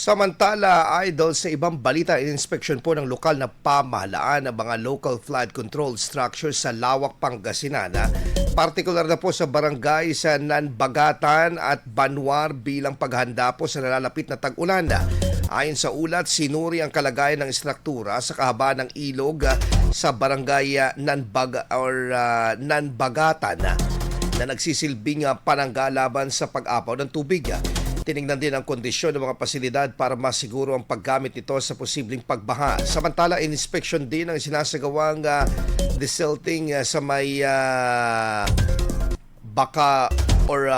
Samantala, idol, sa ibang balita, in-inspection po ng lokal na pamahalaan ng mga local flood control structures sa Lawak, Pangasinan. Partikular na po sa barangay sa Nanbagatan at Banwar bilang paghanda po sa nalalapit na tag-ulan. Ayon sa ulat, sinuri ang kalagayan ng istruktura sa kahabaan ng ilog sa barangay Nanbagatan na nagsisilbing panangga laban sa pag-apaw ng tubig. Tinignan din ang kondisyon ng mga pasilidad para masiguro ang paggamit nito sa posibleng pagbaha. Samantala, inspection din ang sinasagawang desilting sa may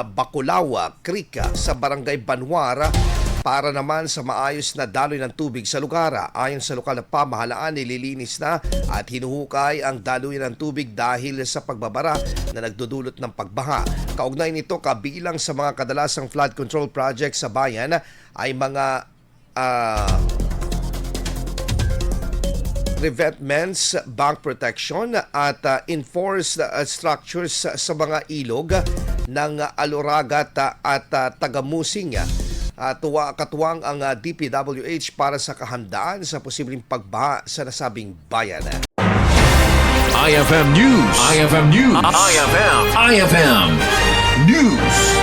Bakulawa Creek sa barangay Banwara para naman sa maayos na daloy ng tubig sa lugar. Ayon sa lokal na pamahalaan, nililinis na at hinuhukay ang daloy ng tubig dahil sa pagbabara na nagdudulot ng pagbaha. Kaugnay nito, kabilang sa mga kadalasang flood control project sa bayan ay mga revetments, bank protection at enforced structures sa mga ilog ng Aluragat at Tagamusing. Katuwang ang DPWH para sa kahandaan sa posibleng pagbaha sa nasabing bayan. IFM News. IFM News. IFM News.